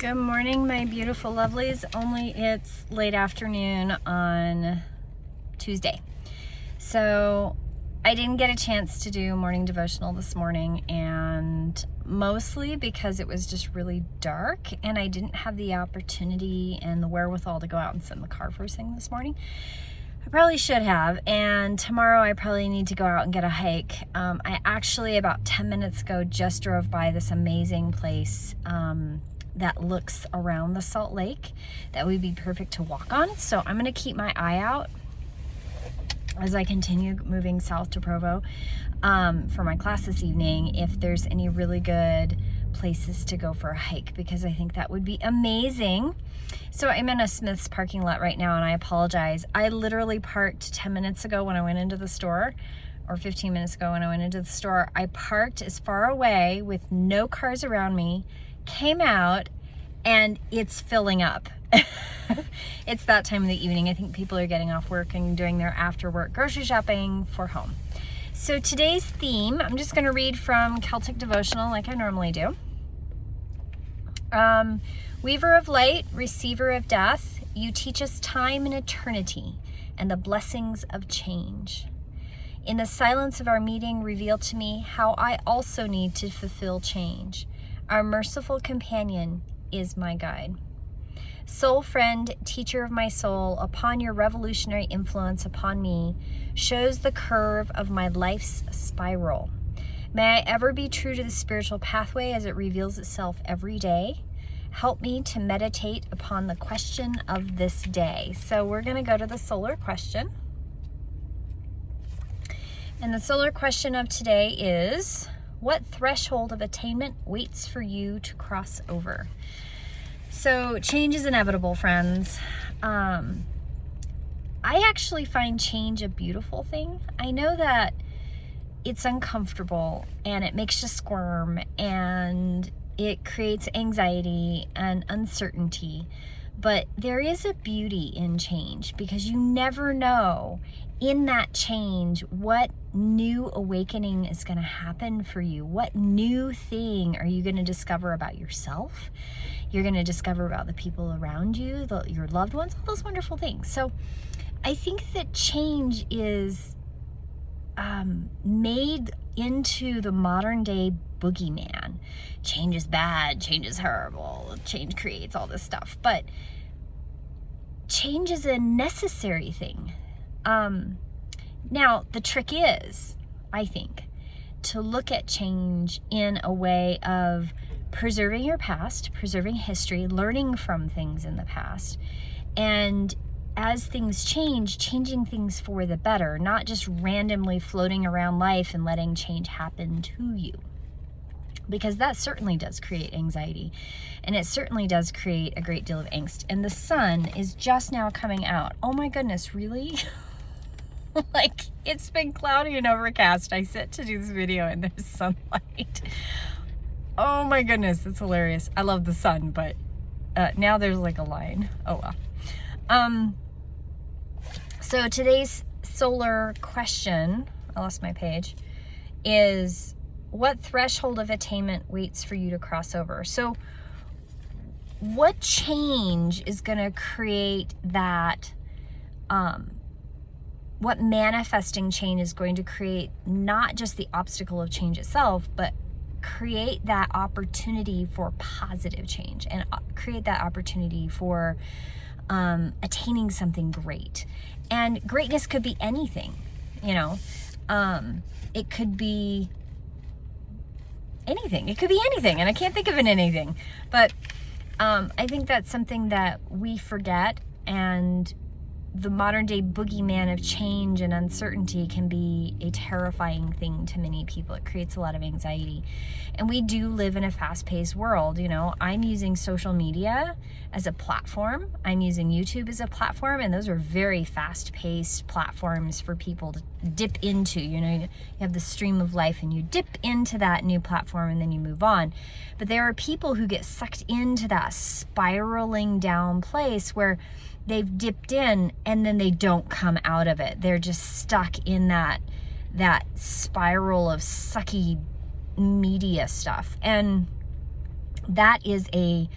Good morning, my beautiful lovelies. Only it's late afternoon on Tuesday. So I didn't get a chance to do morning devotional this morning, and mostly because it was just really dark and I didn't have the opportunity and the wherewithal to go out and sit in the car first thing this morning. I probably should have, and tomorrow I probably need to go out and get a hike. I actually, about 10 minutes ago, just drove by this amazing place that looks around the Salt Lake that would be perfect to walk on. So I'm going to keep my eye out as I continue moving south to Provo for my class this evening, if there's any really good places to go for a hike, because I think that would be amazing. So I'm in a Smith's parking lot right now, and I apologize. I literally parked 10 minutes ago when I went into the store, or 15 minutes ago when I went into the store. I parked as far away with no cars around me, came out, and it's filling up. It's that time of the evening. I think people are getting off work and doing their after work grocery shopping for home. So today's theme, I'm just going to read from Celtic Devotional like I normally do. Weaver of light, receiver of death, you teach us time and eternity and the blessings of change. In the silence of our meeting, reveal to me how I also need to fulfill change. Our merciful companion is my guide. Soul friend, teacher of my soul, upon your revolutionary influence upon me, shows the curve of my life's spiral. May I ever be true to the spiritual pathway as it reveals itself every day. Help me to meditate upon the question of this day. So we're going to go to the solar question. And the solar question of today is, what threshold of attainment waits for you to cross over? So change is inevitable, friends. I actually find change a beautiful thing. I know that it's uncomfortable and it makes you squirm and it creates anxiety and uncertainty, but there is a beauty in change, because you never know in that change what new awakening is going to happen for you. What new thing are you going to discover about yourself? You're going to discover about the people around you, your loved ones, all those wonderful things. So I think that change is made into the modern day boogeyman. Change is bad, change is horrible, change creates all this stuff. But change is a necessary thing. Now, the trick is, I think, to look at change in a way of preserving your past, preserving history, learning from things in the past, and as things change, changing things for the better, not just randomly floating around life and letting change happen to you. Because that certainly does create anxiety, and it certainly does create a great deal of angst. And the sun is just now coming out. Oh my goodness, really? Like, it's been cloudy and overcast. I sit to do this video and there's sunlight. Oh my goodness, it's hilarious. I love the sun, but now there's like a line. Oh well. So today's solar question, I lost my page, is what threshold of attainment waits for you to cross over? So what change is going to create that, what manifesting change is going to create not just the obstacle of change itself, but create that opportunity for positive change and create that opportunity for attaining something great. And greatness could be anything, you know. It could be anything. It could be anything, and I can't think of an anything. But I think that's something that we forget, and the modern day boogeyman of change and uncertainty can be a terrifying thing to many people. It creates a lot of anxiety. And we do live in a fast-paced world. You know, I'm using social media as a platform. I'm using YouTube as a platform, and those are very fast-paced platforms for people to dip into. You know, you have the stream of life and you dip into that new platform and then you move on. But there are people who get sucked into that spiraling down place where they've dipped in and then they don't come out of it. They're just stuck in that spiral of sucky media stuff. And that is a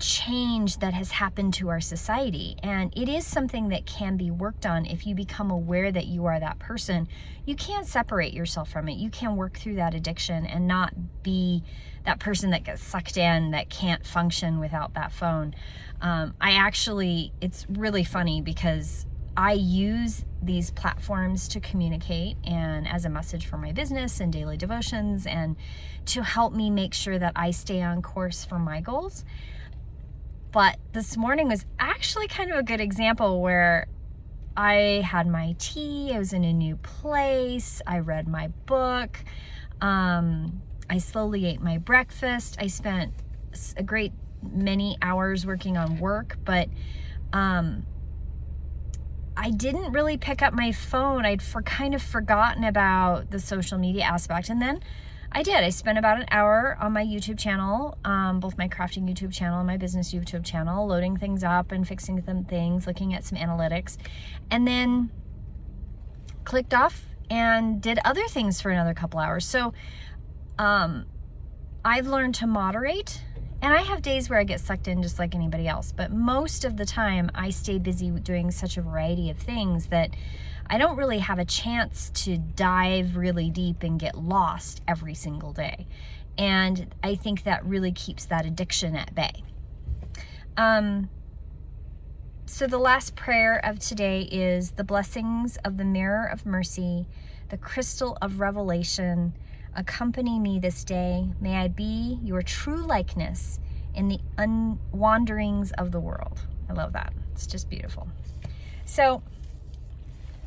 change that has happened to our society. And it is something that can be worked on if you become aware that you are that person. You can't separate yourself from it. You can work through that addiction and not be that person that gets sucked in, that can't function without that phone. It's really funny because I use these platforms to communicate and as a message for my business and daily devotions and to help me make sure that I stay on course for my goals. But this morning was actually kind of a good example where I had my tea, I was in a new place, I read my book, I slowly ate my breakfast. I spent a great many hours working on work, but I didn't really pick up my phone. I'd kind of forgotten about the social media aspect, and then I did. I spent about an hour on my YouTube channel, both my crafting YouTube channel and my business YouTube channel, loading things up and fixing some things, looking at some analytics, and then clicked off and did other things for another couple hours. So I've learned to moderate, and I have days where I get sucked in just like anybody else, but most of the time I stay busy doing such a variety of things that I don't really have a chance to dive really deep and get lost every single day. And I think that really keeps that addiction at bay. So the last prayer of today is the blessings of the mirror of mercy, the crystal of revelation, accompany me this day. May I be your true likeness in the wanderings of the world. I love that. It's just beautiful. So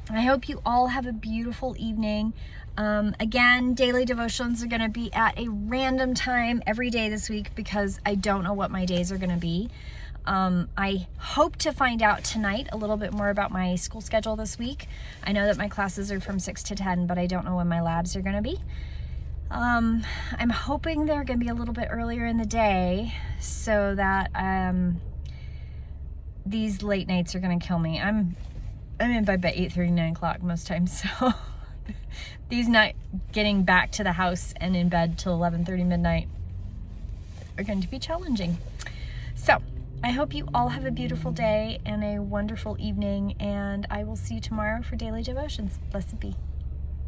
I hope you all have a beautiful evening. Again, daily devotions are going to be at a random time every day this week because I don't know what my days are going to be. I hope to find out tonight a little bit more about my school schedule this week. I know that my classes are from 6 to 10, but I don't know when my labs are going to be. I'm hoping they're going to be a little bit earlier in the day so that these late nights are going to kill me. I'm in bed by 8:30, 9 o'clock most times, so these not getting back to the house and in bed till 11:30 midnight are going to be challenging. So I hope you all have a beautiful day and a wonderful evening, and I will see you tomorrow for daily devotions. Blessed be.